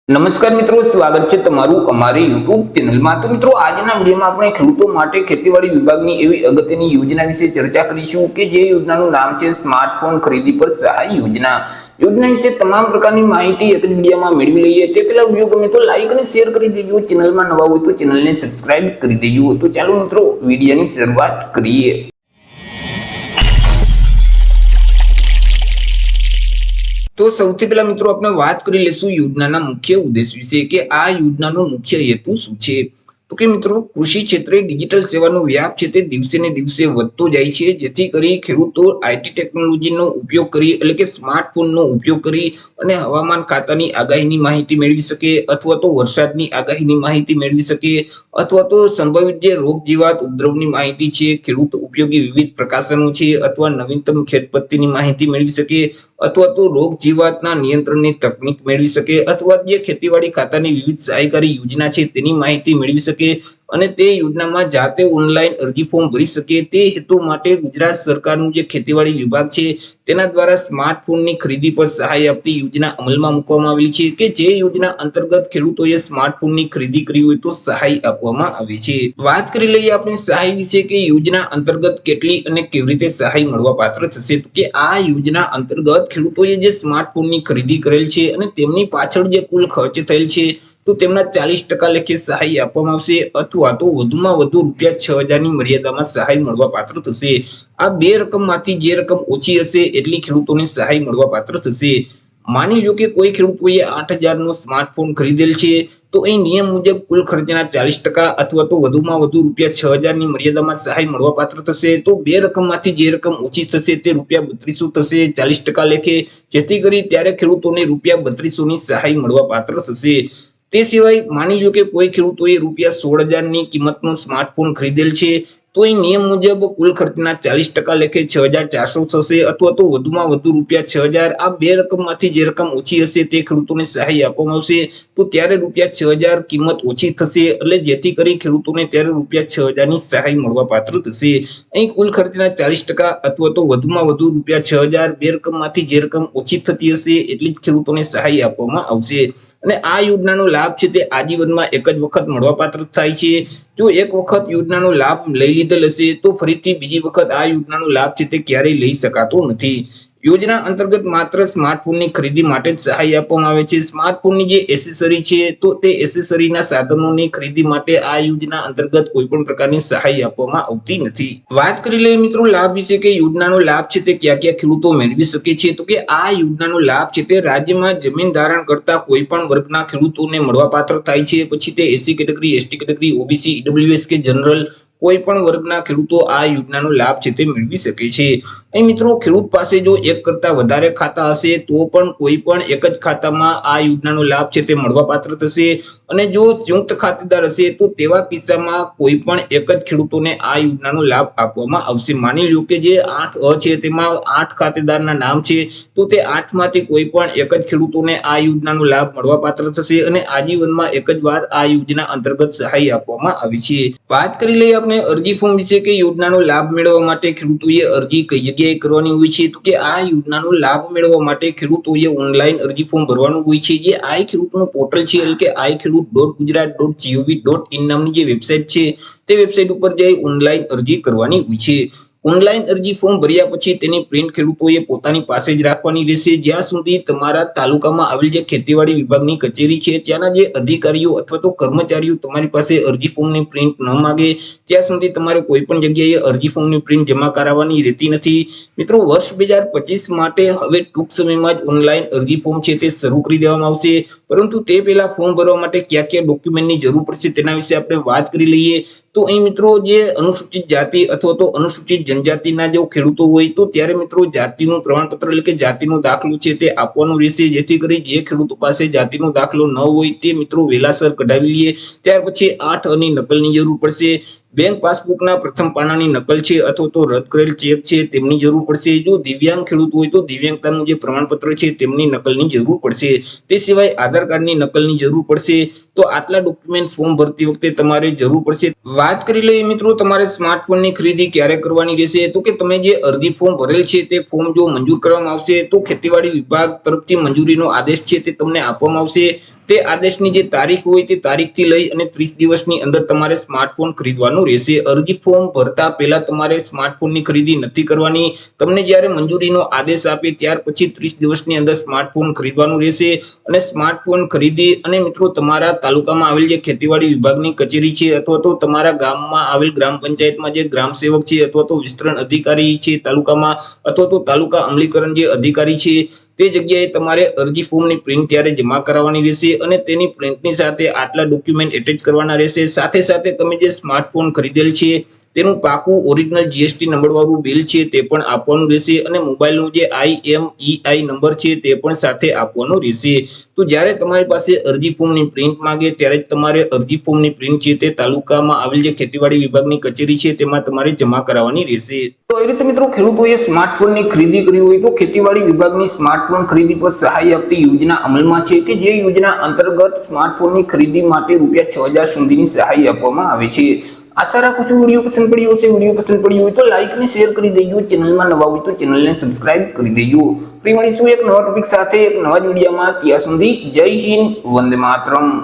નમસ્કાર મિત્રો, સ્વાગત છે તમારું અમારી યુટ્યુબ ચેનલમાં। તો મિત્રો, આજના વિડીયોમાં આપણે ખેડૂતો માટે ખેતીવાડી વિભાગની એવી અગત્યની યોજના વિશે ચર્ચા કરીશું કે જે યોજનાનું નામ છે સ્માર્ટફોન ખરીદી પર સહાય યોજના। યોજના વિશે તમામ પ્રકારની માહિતી એક જ વિડીયોમાં મેળવી લઈએ। તે પહેલા વિડીયો ગમે તો લાઈક અને શેર કરી દેજો, ચેનલમાં નવા હોય તો ચેનલને સબસ્ક્રાઇબ કરી દેજો। તો ચાલો મિત્રો, વિડીયોની શરૂઆત કરીએ। તો સૌથી પહેલા મિત્રો આપણે વાત કરી લેશું યોજનાના મુખ્ય ઉદ્દેશ વિશે કે આ યોજનાનો મુખ્ય હેતુ શું છે। તો કે મિત્રો, કૃષિ ક્ષેત્રે ડિજિટલ સેવાનો વ્યાપ છે તે દિવસે ને દિવસે વધતો જાય છે, જેથી કરી ખેડૂતો આઈટી ટેકનોલોજીનો ઉપયોગ કરી એટલે કે સ્માર્ટફોનનો ઉપયોગ કરી અને હવામાન ખાતાની આગાહીની માહિતી મેળવી શકે, અથવા તો વરસાદની આગાહીની માહિતી મેળવી શકે, અથવા તો સંભવિત જે રોગ જીવાત ઉપદ્રવની માહિતી છે, ખેડૂત ઉપયોગી વિવિધ પ્રકાશનો છે, અથવા નવીનતમ ખેત પદ્ધતિની માહિતી મેળવી શકે, અથવા તો રોગ જીવાતના નિયંત્રણની તકનીક મેળવી શકે, અથવા જે ખેતીવાડી ખાતાની વિવિધ સહાયકારી યોજના છે તેની માહિતી મેળવી શકે અને તે યોજનામાં જાતે ઓનલાઈન અરજી ફોર્મ ભરી શકે। તે હેતુ માટે ગુજરાત સરકારનું જે ખેતીવાડી વિભાગ છે તેના દ્વારા સ્માર્ટફોનની ખરીદી પર સહાય આપતી યોજના અમલમાં મૂકવામાં આવેલી છે કે જે યોજના અંતર્ગત ખેડૂતોએ સ્માર્ટફોનની ખરીદી કરી હોય તો સહાય આપવામાં આવે છે। વાત કરી લઈએ આપણે સહાય વિશે કે યોજના અંતર્ગત કેટલી અને કેવી રીતે સહાય મળવા પાત્ર થશે। તો કે આ યોજના અંતર્ગત ખેડૂતોએ જે સ્માર્ટફોનની ખરીદી કરેલ છે અને તેમની પાછળ જે કુલ ખર્ચ થયેલ છે તો તેમના 40% લેખે સહાય આપવામાં આવશે, અથવા તો વધુમાં વધુ રૂપિયા 6,000 ની મર્યાદામાં સહાય મળવા પાત્ર થશે। આ બે રકમમાંથી જે રકમ ઓછી હશે એટલી ખેડૂતોને સહાય મળવા પાત્ર થશે। માની લો કે કોઈ ખેડૂતોએ 8,000 નો સ્માર્ટફોન ખરીદેલ છે તો અહીં નિયમ મુજબ કુલ ખર્ચના 40% અથવા તો વધુમાં વધુ રૂપિયા 6,000 ની મર્યાદામાં સહાય મળવા પાત્ર થશે। તો બે રકમમાંથી જે રકમ ઓછી થશે તે રૂપિયા 3200 થશે 40% લેખે, જેથી કરી ત્યારે ખેડૂતોને રૂપિયા 3200 ની સહાય મળવા પાત્ર થશે। તે સિવાય માની લો કે કોઈ ખેડૂતોએ રૂપિયા 16,000 ની કિંમતનો સ્માર્ટફોન ખરીદેલ છે તો અહીં નિયમ મુજબ કુલ ખર્ચના 40% લેખે 6,400 થશે, અથવા તો વધુમાં વધુ રૂપિયા 6,000। આ બે રકમમાંથી જે રકમ ઓછી હશે તે ખેડૂતોને સહાય આપવામાં આવશે તો ત્યારે રૂપિયા 6,000 કિંમત ઓછી થશે, એટલે જેથી કરી ખેડૂતોને ત્યારે રૂપિયા 6,000 ની સહાય મળવા પાત્ર થશે। અહીં કુલ ખર્ચના 40% અથવા તો વધુમાં વધુ રૂપિયા 6,000, બે રકમમાંથી જે રકમ ઓછી થતી હશે એટલી જ ખેડૂતોને સહાય આપવામાં આવશે। અને આ યોજનાનો લાભ છે તે આજીવનમાં એક જ વખત મળવા પાત્ર થાય છે। જો એક વખત યોજનાનો લાભ લઈ લીધેલ હશે તો ફરીથી બીજી વખત આ યોજનાનો લાભ છે તે ક્યારેય લઈ શકાતો નથી। યોજના અંતર્ગત માત્ર સ્માર્ટફોનની ખરીદી માટે જ સહાય આપવામાં આવે છે। સ્માર્ટફોનની જે એસેસરી છે તો તે એસેસરીના સાધનોની ખરીદી માટે આ યોજના અંતર્ગત કોઈ પણ પ્રકારની સહાય આપવામાં આવતી નથી। વાત કરી લઈએ મિત્રો લાભ વિશે કે યોજનાનો લાભ છે તે ક્યાં ક્યાં ખેડૂતો મેળવી શકે છે। તો કે આ યોજનાનો લાભ છે તે રાજ્યમાં જમીન ધારણ કરતા કોઈ પણ વર્ગના ખેડૂતોને મળવા પાત્ર થાય છે। પછી તે SC category, ST category, OBC, EWS કે જનરલ કોઈ પણ વર્ગના ખેડૂતો આ યોજનાનો લાભ છે તે મેળવી શકે છે। અહીં મિત્રો ખેડૂત પાસે જો એક કરતા વધારે ખાતા હશે તો પણ કોઈ પણ એક જ ખાતામાં આ યોજનાનો લાભ છે તે મળવા પાત્ર થશે, અને જો સંયુક્ત ખાતેદાર હશે તો તેવા કિસ્સામાં કોઈ પણ એક જ ખેડૂતોને આ યોજનાનો લાભ આપવામાં આવશે। માની લો કે જે 8 છે તેમાં 8 ખાતેદારના નામ છે તો તે 8 માંથી કોઈ પણ એક જ ખેડૂતોને આ યોજનાનો લાભ મળવા પાત્ર થશે અને આજીવનમાં એક જ વાર આ યોજના અંતર્ગત સહાય આપવામાં આવી છે। વાત કરી લઈએ આપણે અરજી ફોર્મ વિશે કે યોજનાનો લાભ મેળવવા માટે ખેડૂતોએ અરજી કઈ જગ્યાએ કરવાની હોય છે। તો કે આ યોજનાનો લાભ મેળવવા માટે ખેડૂતોએ ઓનલાઈન અરજી ફોર્મ ભરવાનું હોય છે। જે આઈ ખેડૂતનું પોર્ટલ છે એટલે કે iKhedoot.gujarat.gov.in નામની જે વેબસાઇટ છે તે વેબસાઇટ ઉપર જઈ ઓનલાઈન અરજી કરવાની હોય છે। ઓનલાઈન અરજી ફોર્મ ભર્યા પછી તેની પ્રિન્ટ ખેડૂતોએ પોતાની પાસે જ રાખવાની રહેશે જ્યાં સુધી તમારા તાલુકામાં આવેલ જે ખેતીવાડી વિભાગની કચેરી છે ત્યાંના જે અધિકારીઓ અથવા તો કર્મચારીઓ તમારી પાસે અરજી ફોર્મની પ્રિન્ટ ન માંગે ત્યાં સુધી તમારે કોઈ પણ જગ્યાએ અરજી ફોર્મની પ્રિન્ટ જમા કરાવવાની રહેતી નથી। મિત્રો, વર્ષ 2025 માટે હવે ટૂંક સમયમાં જ ઓનલાઈન અરજી ફોર્મ છે તે શરૂ કરી દેવામાં આવશે, પરંતુ તે પહેલા ફોર્મ ભરવા માટે કયા કયા ડોક્યુમેન્ટની જરૂર પડશે તેના વિશે આપણે વાત કરી લઈએ। તો અહીં મિત્રો જે અનુસૂચિત જાતિ અથવા તો અનુસૂચિત જનજાતિના જો ખેડૂતો હોય તો ત્યારે મિત્રો જાતિનું પ્રમાણપત્ર એટલે કે જાતિનો દાખલો છે તે આપવાનો રહેશે, જેથી કરી જે ખેડૂતો પાસે જાતિનો દાખલો ન હોય તે મિત્રો વહેલાસર કઢાવી લઈએ। ત્યાર પછી 8 અની નકલની જરૂર પડશે, બેંક પાસબુકના પ્રથમ પાનાની નકલ છે અથવા તો રદ કરેલ ચેક છે તેમની જરૂર પડશે। જો દિવ્યાંગ ખેડૂત હોય તો દિવ્યાંગતાનું જે પ્રમાણપત્ર છે તેમની નકલની જરૂર પડશે। તે સિવાય આધાર કાર્ડની નકલની જરૂર પડશે। તો આટલા ડોક્યુમેન્ટ ફોર્મ ભરતી વખતે તમારે જરૂર પડશે। વાત કરી લઈએ મિત્રો તમારે સ્માર્ટફોનની ખરીદી ક્યારે કરવાની રહેશે। તો કે તમે જે અરજી ફોર્મ ભરેલ છે તે ફોર્મ જો મંજૂર કરવામાં આવશે તો ખેતીવાડી વિભાગ તરફથી મંજૂરીનો આદેશ છે તે તમને આપવામાં આવશે। તે આદેશની જે તારીખ હોય તે તારીખથી લઈ અને 30 દિવસની અંદર તમારે સ્માર્ટફોન ખરીદવાનું રહેશે. અરજી ફોર્મ ભરતા પહેલા તમારે સ્માર્ટફોનની ખરીદી નથી કરવાની. તમને જ્યારે મંજૂરીનો આદેશ આપે ત્યાર પછી 30 દિવસની અંદર સ્માર્ટફોન ખરીદવાનું રહેશે. અને સ્માર્ટફોન ખરીદી અને મિત્રો તમારા તાલુકામાં આવેલ જે ખેતીવાડી વિભાગની કચેરી છે અથવા તો તમારા ગામમાં આવેલ ગ્રામ પંચાયતમાં જે ગ્રામ સેવક છે અથવા તો વિસ્તરણ અધિકારી છે તાલુકામાં અથવા તો તાલુકા અમલીકરણ જે અધિકારી છે તે જગ્યાએ તમારે અરજી ફોર્મની પ્રિન્ટ ત્યારે જમા કરાવવાની રહેશે અને તેની પ્રિન્ટની સાથે આટલા ડોક્યુમેન્ટ એટેચ કરવાના રહેશે. સાથે સાથે તમે જે સ્માર્ટફોન ખરીદેલ છે તેનું પાકું ઓરિજિનલ જીએસટી નંબર વાળું બિલ છે તે પણ આપવાનું રહેશે અને મોબાઈલનો જે IMEI નંબર છે તે પણ સાથે આપવાનો રહેશે. તો જ્યારે તમારી પાસે અરજી ફોર્મની પ્રિન્ટ માંગે ત્યારે જ તમારે અરજી ફોર્મની પ્રિન્ટ છે તે તાલુકામાં આવેલ જે ખેતીવાડી વિભાગની કચેરી છે તેમાં તમારે જમા કરાવવાની રહેશે. તો એ રીતે મિત્રો ખેડૂતોએ સ્માર્ટફોનની ખરીદી કરી હોય તો ખેતીવાડી વિભાગની સ્માર્ટફોન ખરીદી પર સહાય આપતી યોજના અમલમાં છે કે જે યોજના અંતર્ગત સ્માર્ટફોનની ખરીદી માટે રૂપિયા 6,000 સુધીની સહાય આપવામાં આવે છે. આશા રાખું છું વિડીયો પસંદ પડ્યો હશે. વિડીયો પસંદ પડ્યો હોય તો લાઈક અને શેર કરી દેજો. ચેનલમાં નવા હોય તો ચેનલને સબસ્ક્રાઇબ કરી દેજો. ફરી મળીશું એક નવા ટોપિક સાથે એક નવા વિડીયોમાં. ત્યાં સુધી જય હિન્દ, વંદે માતરમ.